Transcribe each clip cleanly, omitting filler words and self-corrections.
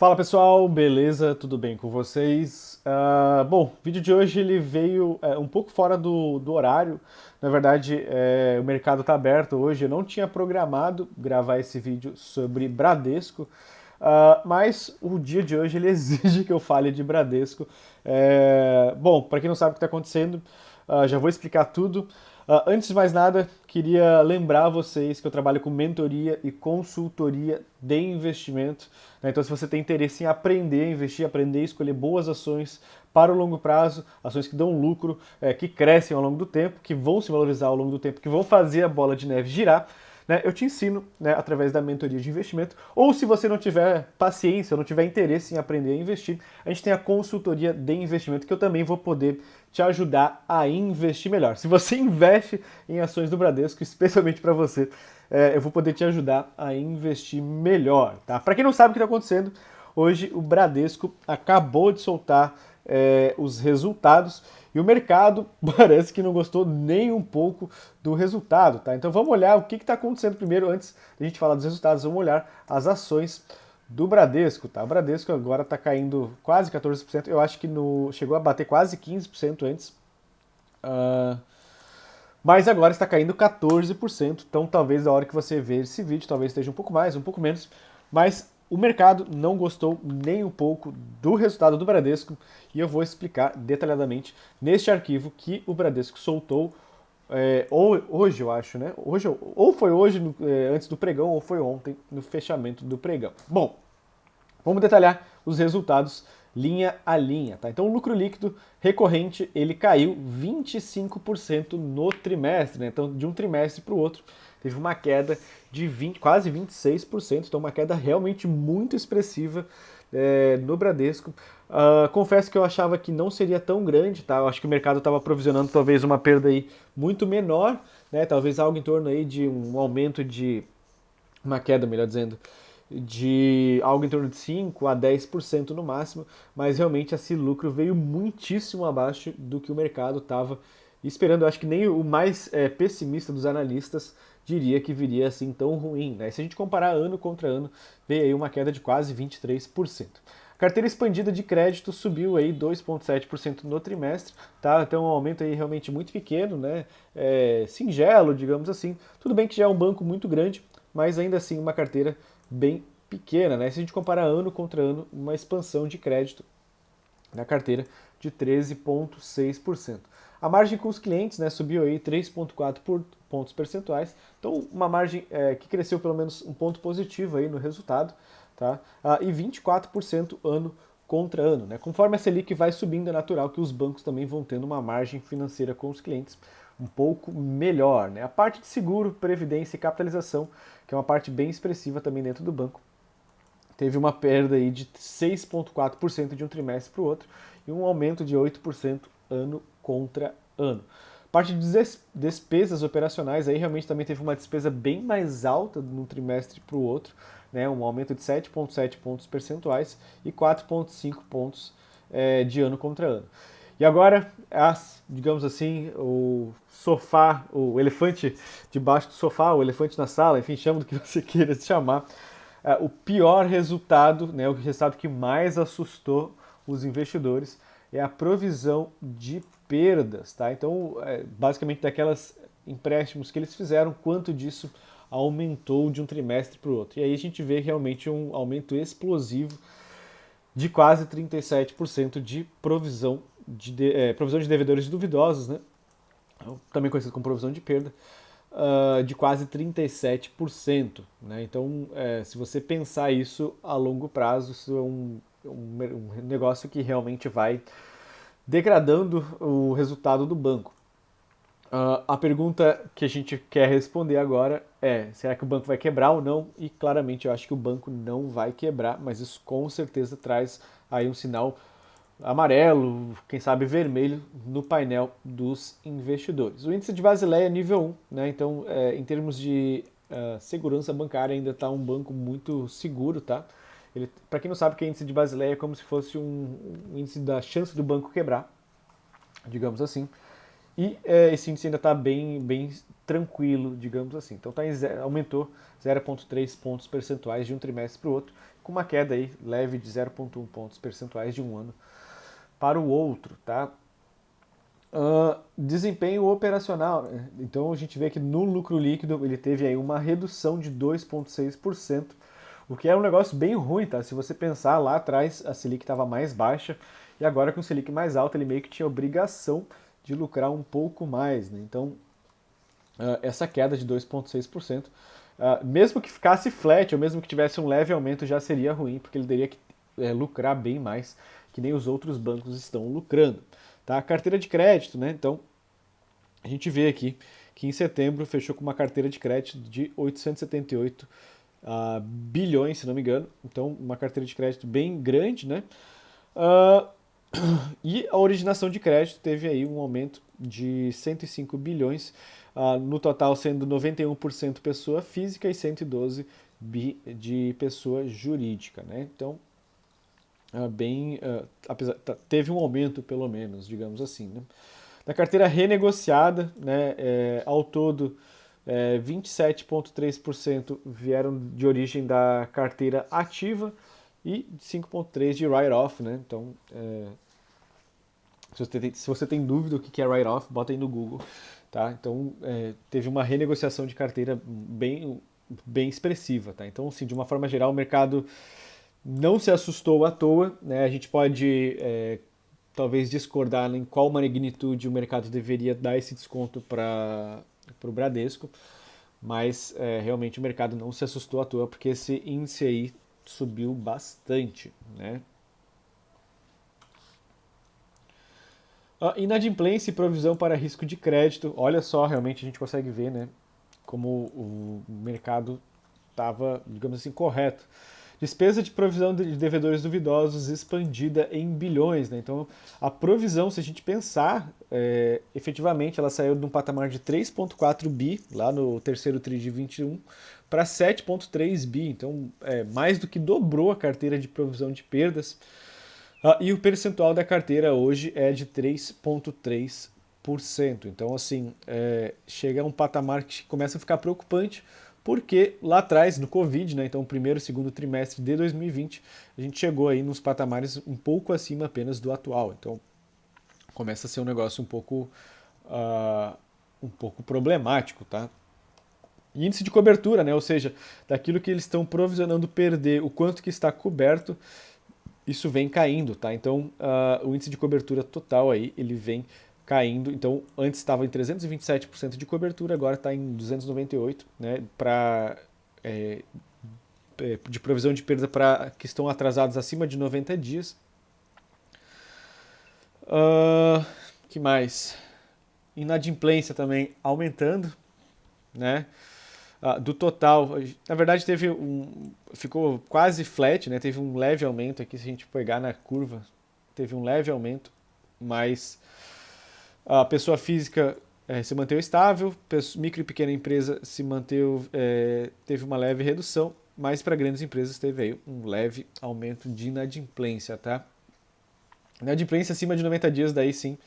Fala pessoal, beleza? Tudo bem com vocês? Bom, o vídeo de hoje ele veio um pouco fora do horário. Na verdade, o mercado está aberto hoje. Eu não tinha programado gravar esse vídeo sobre Bradesco, mas o dia de hoje ele exige que eu fale de Bradesco. Bom, para quem não sabe o que está acontecendo, já vou explicar tudo. Antes de mais nada, queria lembrar vocês que eu trabalho com mentoria e consultoria de investimento, né? Então, se você tem interesse em aprender a investir, aprender a escolher boas ações para o longo prazo, ações que dão lucro, que crescem ao longo do tempo, que vão se valorizar ao longo do tempo, que vão fazer a bola de neve girar, né, eu te ensino, né, através da mentoria de investimento. Ou se você não tiver paciência, não tiver interesse em aprender a investir, a gente tem a consultoria de investimento, que eu também vou poder te ajudar a investir melhor. Se você investe em ações do Bradesco, especialmente para você, eu vou poder te ajudar a investir melhor. Tá? Para quem não sabe o que está acontecendo, hoje o Bradesco acabou de soltar os resultados e o mercado parece que não gostou nem um pouco do resultado, tá? Então vamos olhar o que está acontecendo primeiro, antes da gente falar dos resultados, vamos olhar as ações do Bradesco, tá? O Bradesco agora está caindo quase 14%, eu acho que chegou a bater quase 15% antes, mas agora está caindo 14%, então talvez na hora que você ver esse vídeo, talvez esteja um pouco mais, um pouco menos, mas o mercado não gostou nem um pouco do resultado do Bradesco e eu vou explicar detalhadamente neste arquivo que o Bradesco soltou hoje, eu acho, né? Hoje, ou foi hoje, antes do pregão, ou foi ontem, no fechamento do pregão. Bom, vamos detalhar os resultados linha a linha, tá? Então o lucro líquido recorrente, ele caiu 25% no trimestre, né? Então de um trimestre para o outro teve uma queda de quase 26%, então uma queda realmente muito expressiva no Bradesco. Confesso que eu achava que não seria tão grande, tá? Eu acho que o mercado estava provisionando talvez uma perda aí muito menor, né? Talvez algo em torno aí de um aumento de uma queda, melhor dizendo, de algo em torno de 5 a 10% no máximo, mas realmente esse lucro veio muitíssimo abaixo do que o mercado estava esperando. Eu acho que nem o mais pessimista dos analistas diria que viria assim tão ruim, né? Se a gente comparar ano contra ano, veio aí uma queda de quase 23%. A carteira expandida de crédito subiu aí 2,7% no trimestre, tá? Então um aumento aí realmente muito pequeno, né? Singelo, digamos assim. Tudo bem que já é um banco muito grande, mas ainda assim uma carteira bem pequena, né? Se a gente comparar ano contra ano, uma expansão de crédito na carteira de 13,6%. A margem com os clientes, né, subiu aí 3,4 pontos percentuais, então uma margem que cresceu pelo menos um ponto positivo aí no resultado, tá? E 24% ano contra ano, né? Conforme a Selic vai subindo, é natural que os bancos também vão tendo uma margem financeira com os clientes um pouco melhor, né? A parte de seguro, previdência e capitalização, que é uma parte bem expressiva também dentro do banco, teve uma perda aí de 6,4% de um trimestre para o outro e um aumento de 8% ano contra ano. Parte de despesas operacionais aí realmente também teve uma despesa bem mais alta de um trimestre para o outro, né? Um aumento de 7,7 pontos percentuais e 4,5 pontos de ano contra ano. E agora, digamos assim, o sofá, o elefante debaixo do sofá, o elefante na sala, enfim, chama do que você queira se chamar, o pior resultado, né, o resultado que mais assustou os investidores é a provisão de perdas, tá? Então, basicamente daquelas empréstimos que eles fizeram, quanto disso aumentou de um trimestre para o outro. E aí a gente vê realmente um aumento explosivo de quase 37% de provisão de devedores duvidosos, né? Também conhecido como provisão de perda, de quase 37%. Né? Então, se você pensar isso a longo prazo, isso é um negócio que realmente vai degradando o resultado do banco. A pergunta que a gente quer responder agora é: será que o banco vai quebrar ou não? E claramente eu acho que o banco não vai quebrar, mas isso com certeza traz aí um sinal amarelo, quem sabe vermelho, no painel dos investidores. O índice de Basileia é nível 1, né? Então, em termos de segurança bancária, ainda está um banco muito seguro, tá? Para quem não sabe, que é índice de Basileia é como se fosse um índice da chance do banco quebrar, digamos assim. E esse índice ainda está bem tranquilo, digamos assim. Então aumentou 0,3 pontos percentuais de um trimestre para o outro com uma queda aí leve de 0,1 pontos percentuais de um ano para o outro, tá? Desempenho operacional, né? Então a gente vê que no lucro líquido ele teve aí uma redução de 2,6%, o que é um negócio bem ruim, tá? Se você pensar lá atrás, a Selic estava mais baixa e agora com o Selic mais alta ele meio que tinha obrigação de lucrar um pouco mais, né? Então essa queda de 2,6%, mesmo que ficasse flat ou mesmo que tivesse um leve aumento já seria ruim, porque ele teria que lucrar bem mais, que nem os outros bancos estão lucrando. Tá? A carteira de crédito, né? Então, a gente vê aqui que em setembro fechou com uma carteira de crédito de 878 bilhões, se não me engano. Então, uma carteira de crédito bem grande, né? E a originação de crédito teve aí um aumento de 105 bilhões, no total sendo 91% pessoa física e 112 bi de pessoa jurídica, né? Então, teve um aumento pelo menos, digamos assim, né? Na carteira renegociada, né, ao todo, 27,3% vieram de origem da carteira ativa e 5,3% de write-off, né? Então, se você tem dúvida do que é write-off, bota aí no Google, tá? Então, teve uma renegociação de carteira bem expressiva, tá? Então, assim, de uma forma geral, o mercado não se assustou à toa, né? A gente pode talvez discordar em qual magnitude o mercado deveria dar esse desconto para o Bradesco, mas realmente o mercado não se assustou à toa, porque esse índice aí subiu bastante, né? Inadimplência e provisão para risco de crédito, olha só, realmente a gente consegue ver, né, como o mercado estava, digamos assim, correto. Despesa de provisão de devedores duvidosos expandida em bilhões, né? Então, a provisão, se a gente pensar, efetivamente ela saiu de um patamar de 3,4 bi, lá no terceiro tri de 21, para 7,3 bi. Então, mais do que dobrou a carteira de provisão de perdas. E o percentual da carteira hoje é de 3,3%. Então, assim, chega a um patamar que começa a ficar preocupante, porque lá atrás, no Covid, né, então primeiro e segundo trimestre de 2020, a gente chegou aí nos patamares um pouco acima apenas do atual. Então, começa a ser um negócio um pouco problemático, tá? E índice de cobertura, né, ou seja, daquilo que eles estão provisionando perder, o quanto que está coberto, isso vem caindo, tá? Então, o índice de cobertura total aí, ele vem caindo. Então, antes estava em 327% de cobertura, agora está em 298%, né? De provisão de perda para que estão atrasados acima de 90 dias. Que mais? Inadimplência também aumentando, né? Do total, na verdade ficou quase flat, né? Teve um leve aumento aqui, se a gente pegar na curva, teve um leve aumento, mas a pessoa física se manteve estável, micro e pequena empresa teve uma leve redução, mas para grandes empresas teve aí um leve aumento de inadimplência, tá? Inadimplência acima de 90 dias, daí sim,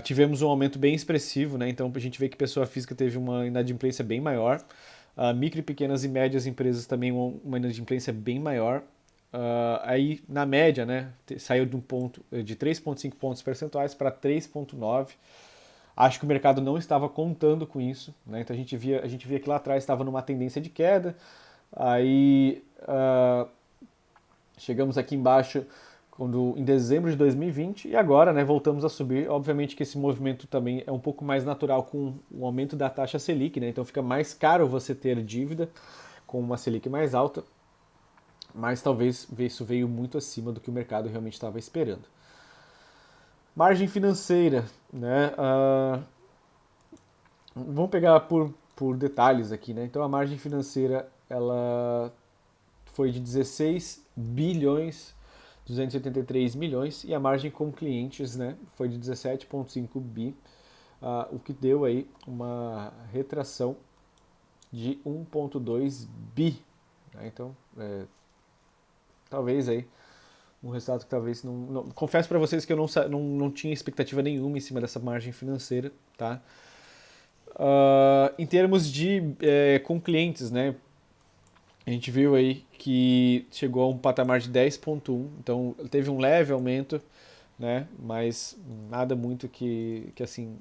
tivemos um aumento bem expressivo, né? Então a gente vê que pessoa física teve uma inadimplência bem maior, micro e pequenas e médias empresas também uma inadimplência bem maior. Aí na média, né, saiu de de 3,5 pontos percentuais para 3,9. Acho que o mercado não estava contando com isso, né? Então a gente via que lá atrás estava numa tendência de queda. Aí chegamos aqui embaixo em dezembro de 2020 e agora, né, voltamos a subir. Obviamente que esse movimento também é um pouco mais natural com o aumento da taxa Selic, né? Então fica mais caro você ter dívida com uma Selic mais alta, mas talvez isso veio muito acima do que o mercado realmente estava esperando. Margem financeira, né? Vamos pegar por detalhes aqui, né? Então a margem financeira ela foi de 16 bilhões 283 milhões e a margem com clientes, né, foi de 17,5 bi, o que deu aí uma retração de 1,2 bi. Né? Então, talvez aí um resultado que talvez não confesso para vocês que eu não tinha expectativa nenhuma em cima dessa margem financeira, tá? Em termos de com clientes, né? A gente viu aí que chegou a um patamar de 10,1, então teve um leve aumento, né? Mas nada muito que assim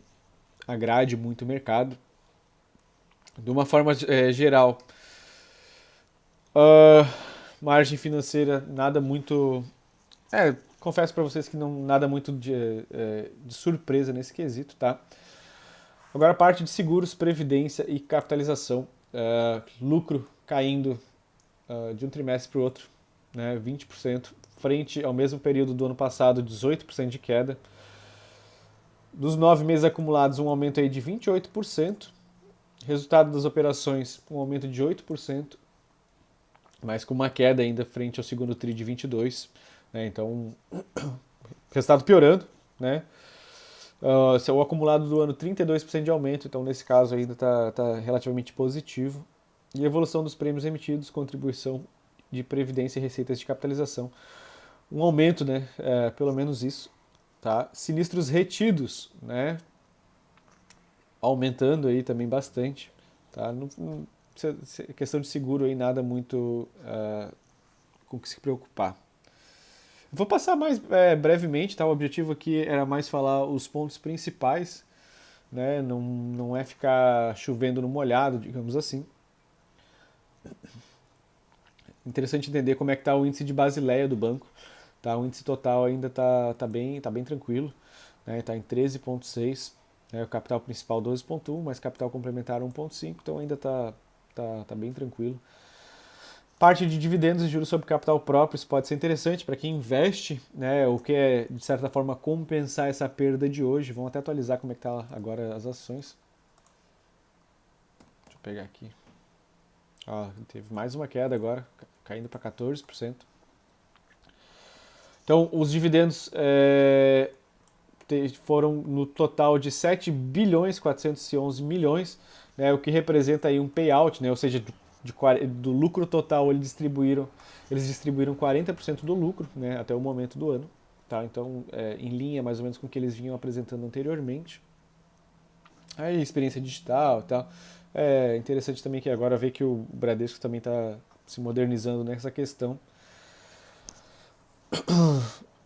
agrade muito o mercado. De uma forma geral, uh, margem financeira nada muito. Confesso para vocês que não nada muito de surpresa nesse quesito, tá? Agora a parte de seguros, previdência e capitalização, lucro caindo de um trimestre para o outro, né, 20%, frente ao mesmo período do ano passado, 18% de queda. Dos 9 meses acumulados, um aumento aí de 28%. Resultado das operações, um aumento de 8%, mas com uma queda ainda frente ao segundo TRI de 22%. Né, então, resultado piorando. Né? O acumulado do ano, 32% de aumento, então nesse caso ainda está relativamente positivo. E a evolução dos prêmios emitidos, contribuição de previdência e receitas de capitalização. Um aumento, né? Pelo menos isso. Tá? Sinistros retidos, né? Aumentando aí também bastante. Tá? Questão de seguro aí, nada muito com que se preocupar. Vou passar mais brevemente, tá? O objetivo aqui era mais falar os pontos principais, né? Não é ficar chovendo no molhado, digamos assim. Interessante entender como é que está o índice de Basileia do banco. Tá? O índice total ainda está bem tranquilo, né? Está em 13,6, né? O capital principal 12,1, mas capital complementar 1,5, então ainda tá bem tranquilo. Parte de dividendos e juros sobre capital próprio, isso pode ser interessante para quem investe, né? O que é, de certa forma, compensar essa perda de hoje. Vamos até atualizar como é que tá agora as ações. Deixa eu pegar aqui. Teve mais uma queda agora, caindo para 14%. Então, os dividendos foram no total de 7 bilhões 411 milhões, né, o que representa aí um payout, né, ou seja, do lucro total eles distribuíram 40% do lucro, né, até o momento do ano. Tá? Então, em linha mais ou menos com o que eles vinham apresentando anteriormente. Aí, experiência digital e tal. É interessante também que agora ver que o Bradesco também está se modernizando nessa questão.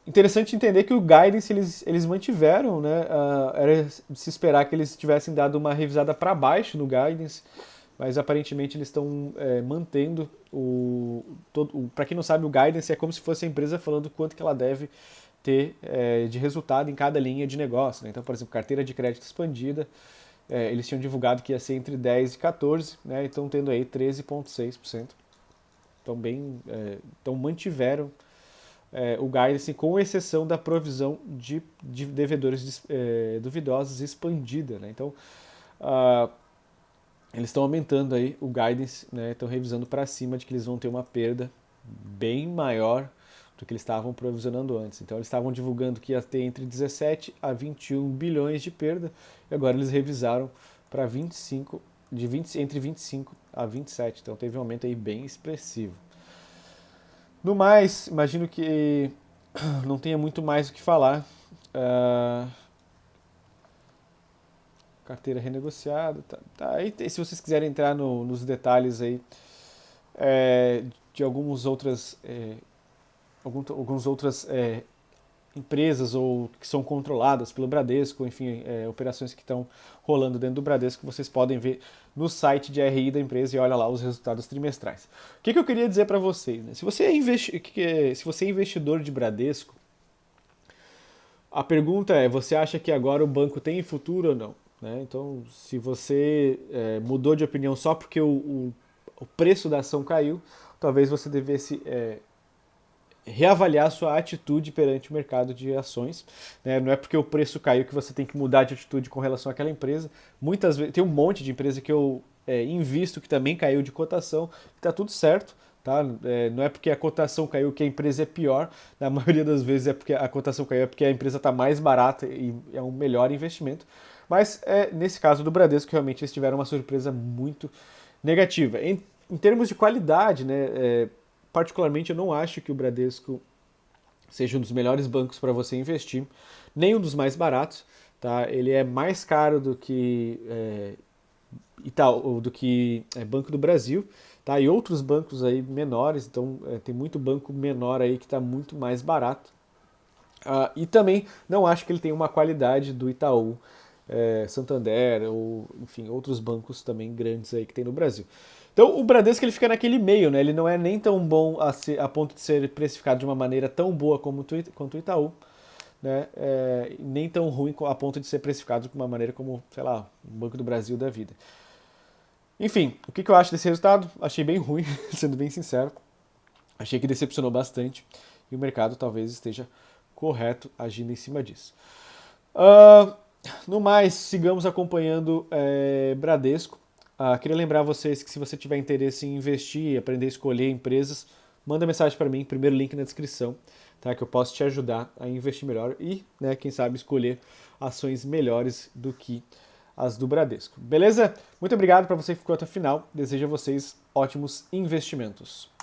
Interessante entender que o guidance eles mantiveram, né? Era de se esperar que eles tivessem dado uma revisada para baixo no guidance, mas aparentemente eles estão mantendo para quem não sabe, o guidance é como se fosse a empresa falando quanto que ela deve ter de resultado em cada linha de negócio. Né? Então, por exemplo, carteira de crédito expandida, eles tinham divulgado que ia ser entre 10 e 14, né? E estão tendo aí 13,6%. Então mantiveram o guidance, com exceção da provisão de devedores duvidosos expandida. Né? Então, eles estão aumentando aí o guidance, né? Estão revisando para cima de que eles vão ter uma perda bem maior do que eles estavam provisionando antes. Então, eles estavam divulgando que ia ter entre 17 a 21 bilhões de perda, e agora eles revisaram para 25, entre 25 a 27. Então, teve um aumento aí bem expressivo. No mais, imagino que não tenha muito mais o que falar. Carteira renegociada. Tá. Aí, se vocês quiserem entrar nos detalhes aí de algumas outras empresas ou que são controladas pelo Bradesco, enfim, operações que estão rolando dentro do Bradesco, vocês podem ver no site de RI da empresa e olha lá os resultados trimestrais. O que eu queria dizer para vocês? Né? Se você é investidor de Bradesco, a pergunta é, você acha que agora o banco tem futuro ou não? Né? Então, se você mudou de opinião só porque o preço da ação caiu, talvez você devesse reavaliar sua atitude perante o mercado de ações. Né? Não é porque o preço caiu que você tem que mudar de atitude com relação àquela empresa. Muitas vezes tem um monte de empresa que eu invisto que também caiu de cotação, está tudo certo. Tá? Não é porque a cotação caiu que a empresa é pior, na maioria das vezes é porque a cotação caiu, é porque a empresa está mais barata e é um melhor investimento. Mas nesse caso do Bradesco, realmente eles tiveram uma surpresa muito negativa. Em termos de qualidade, né, particularmente eu não acho que o Bradesco seja um dos melhores bancos para você investir, nem um dos mais baratos. Tá? Ele é mais caro do que Banco do Brasil. tá? E outros bancos aí menores, então tem muito banco menor aí que está muito mais barato. E também não acho que ele tem uma qualidade do Itaú, Santander, ou enfim, outros bancos também grandes aí que tem no Brasil. Então o Bradesco ele fica naquele meio, né? Ele não é nem tão bom a ponto de ser precificado de uma maneira tão boa quanto o Itaú, né? Nem tão ruim a ponto de ser precificado de uma maneira como, sei lá, um Banco do Brasil da vida. Enfim, o que eu acho desse resultado? Achei bem ruim, sendo bem sincero. Achei que decepcionou bastante e o mercado talvez esteja correto agindo em cima disso. No mais, sigamos acompanhando Bradesco. Queria lembrar vocês que se você tiver interesse em investir, aprender a escolher empresas, manda mensagem para mim, primeiro link na descrição, tá? Que eu posso te ajudar a investir melhor e, né, quem sabe, escolher ações melhores do que as do Bradesco. Beleza? Muito obrigado para você que ficou até o final. Desejo a vocês ótimos investimentos.